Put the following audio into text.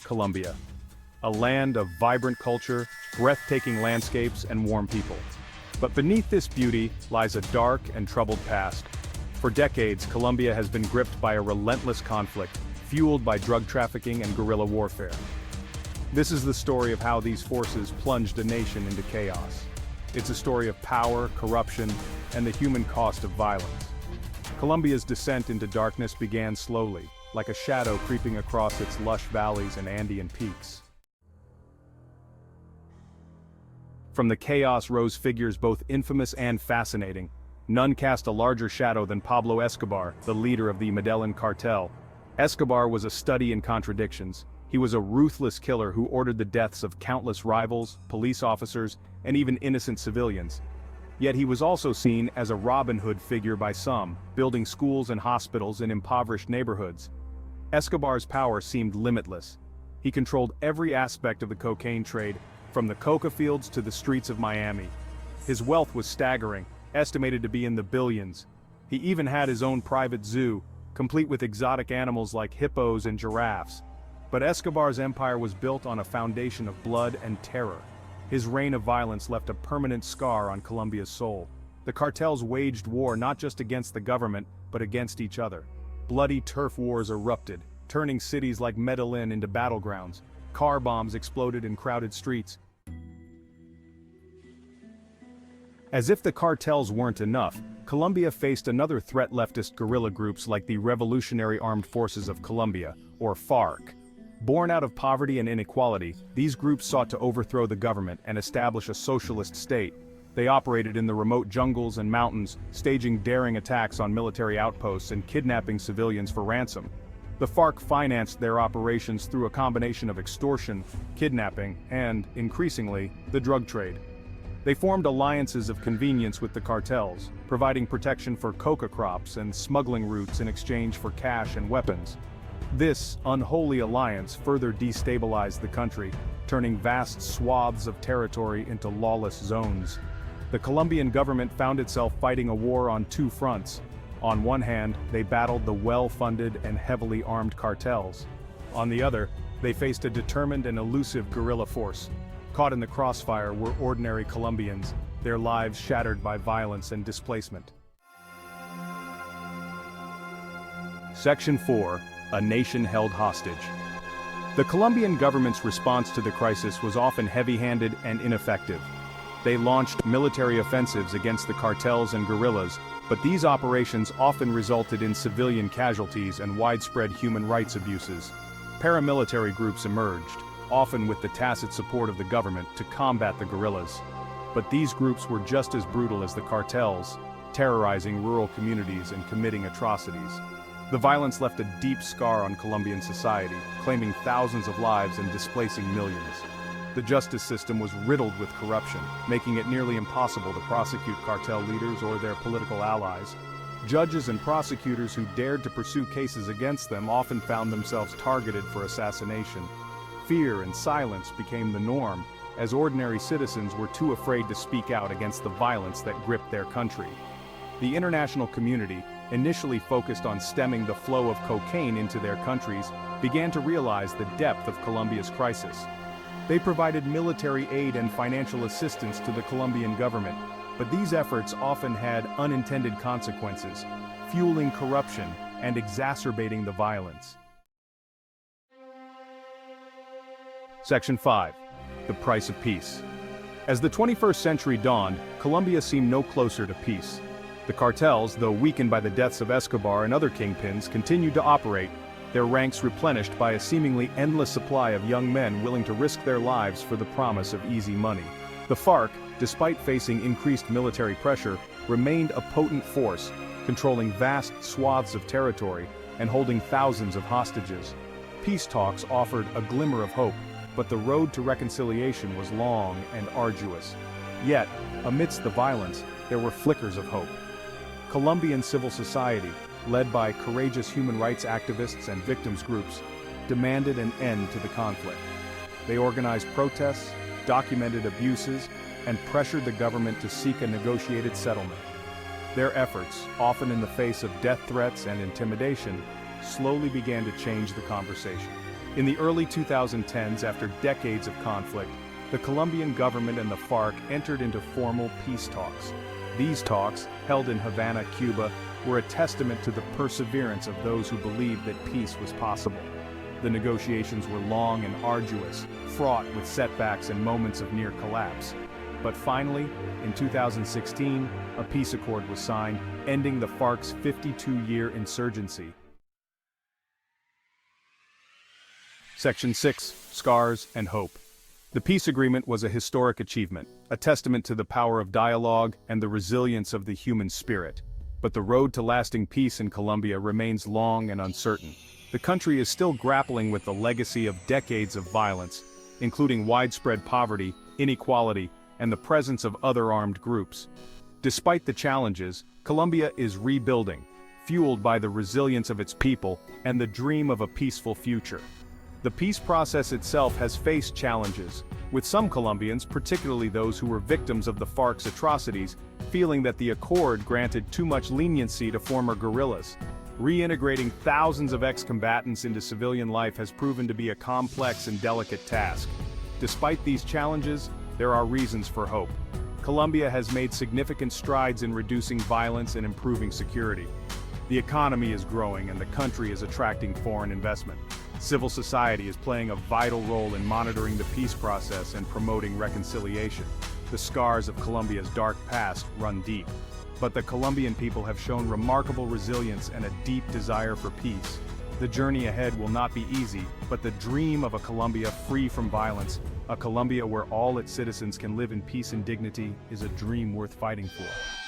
Colombia. A land of vibrant culture, breathtaking landscapes, and warm people. But beneath this beauty lies a dark and troubled past. For decades, Colombia has been gripped by a relentless conflict, fueled by drug trafficking and guerrilla warfare. This is the story of how these forces plunged a nation into chaos. It's a story of power, corruption, and the human cost of violence. Colombia's descent into darkness began slowly, like a shadow creeping across its lush valleys and Andean peaks. From the chaos rose figures both infamous and fascinating. None cast a larger shadow than Pablo Escobar, the leader of the Medellin cartel. Escobar was a study in contradictions. He was a ruthless killer who ordered the deaths of countless rivals, police officers, and even innocent civilians. Yet he was also seen as a Robin Hood figure by some, building schools and hospitals in impoverished neighborhoods. Escobar's power seemed limitless. He controlled every aspect of the cocaine trade, from the coca fields to the streets of Miami. His wealth was staggering, estimated to be in the billions. He even had his own private zoo, complete with exotic animals like hippos and giraffes. But Escobar's empire was built on a foundation of blood and terror. His reign of violence left a permanent scar on Colombia's soul. The cartels waged war not just against the government, but against each other. Bloody turf wars erupted, turning cities like Medellin into battlegrounds. Car bombs exploded in crowded streets. As if the cartels weren't enough, Colombia faced another threat: leftist guerrilla groups like the Revolutionary Armed Forces of Colombia, or FARC. Born out of poverty and inequality, these groups sought to overthrow the government and establish a socialist state. They operated in the remote jungles and mountains, staging daring attacks on military outposts and kidnapping civilians for ransom. The FARC financed their operations through a combination of extortion, kidnapping, and, increasingly, the drug trade. They formed alliances of convenience with the cartels, providing protection for coca crops and smuggling routes in exchange for cash and weapons. This unholy alliance further destabilized the country, turning vast swaths of territory into lawless zones. The Colombian government found itself fighting a war on two fronts. On one hand, they battled the well-funded and heavily armed cartels. On the other, they faced a determined and elusive guerrilla force. Caught in the crossfire were ordinary Colombians, their lives shattered by violence and displacement. Section 4. A nation held hostage. The Colombian government's response to the crisis was often heavy-handed and ineffective. They launched military offensives against the cartels and guerrillas, but these operations often resulted in civilian casualties and widespread human rights abuses. Paramilitary groups emerged, often with the tacit support of the government, to combat the guerrillas. But these groups were just as brutal as the cartels, terrorizing rural communities and committing atrocities. The violence left a deep scar on Colombian society, claiming thousands of lives and displacing millions. The justice system was riddled with corruption, making it nearly impossible to prosecute cartel leaders or their political allies. Judges and prosecutors who dared to pursue cases against them often found themselves targeted for assassination. Fear and silence became the norm, as ordinary citizens were too afraid to speak out against the violence that gripped their country. The international community, initially focused on stemming the flow of cocaine into their countries, began to realize the depth of Colombia's crisis. They provided military aid and financial assistance to the Colombian government, but these efforts often had unintended consequences, fueling corruption and exacerbating the violence. Section 5. The price of peace. As the 21st century dawned, Colombia seemed no closer to peace. The cartels, though weakened by the deaths of Escobar and other kingpins, continued to operate, their ranks replenished by a seemingly endless supply of young men willing to risk their lives for the promise of easy money. The FARC, despite facing increased military pressure, remained a potent force, controlling vast swaths of territory and holding thousands of hostages. Peace talks offered a glimmer of hope, but the road to reconciliation was long and arduous. Yet, amidst the violence, there were flickers of hope. Colombian civil society, led by courageous human rights activists and victims groups, demanded an end to the conflict. They organized protests, documented abuses, and pressured the government to seek a negotiated settlement. Their efforts, often in the face of death threats and intimidation, slowly began to change the conversation. In the early 2010s, after decades of conflict, the Colombian government and the FARC entered into formal peace talks. These talks, held in Havana, Cuba, were a testament to the perseverance of those who believed that peace was possible. The negotiations were long and arduous, fraught with setbacks and moments of near collapse. But finally, in 2016, a peace accord was signed, ending the FARC's 52-year insurgency. Section 6, Scars and Hope. The peace agreement was a historic achievement, a testament to the power of dialogue and the resilience of the human spirit. But the road to lasting peace in Colombia remains long and uncertain. The country is still grappling with the legacy of decades of violence, including widespread poverty, inequality, and the presence of other armed groups. Despite the challenges, Colombia is rebuilding, fueled by the resilience of its people and the dream of a peaceful future. The peace process itself has faced challenges, with some Colombians, particularly those who were victims of the FARC's atrocities, feeling that the accord granted too much leniency to former guerrillas. Reintegrating thousands of ex-combatants into civilian life has proven to be a complex and delicate task. Despite these challenges, there are reasons for hope. Colombia has made significant strides in reducing violence and improving security. The economy is growing and the country is attracting foreign investment. Civil society is playing a vital role in monitoring the peace process and promoting reconciliation. The scars of Colombia's dark past run deep. But the Colombian people have shown remarkable resilience and a deep desire for peace. The journey ahead will not be easy, but the dream of a Colombia free from violence, a Colombia where all its citizens can live in peace and dignity, is a dream worth fighting for.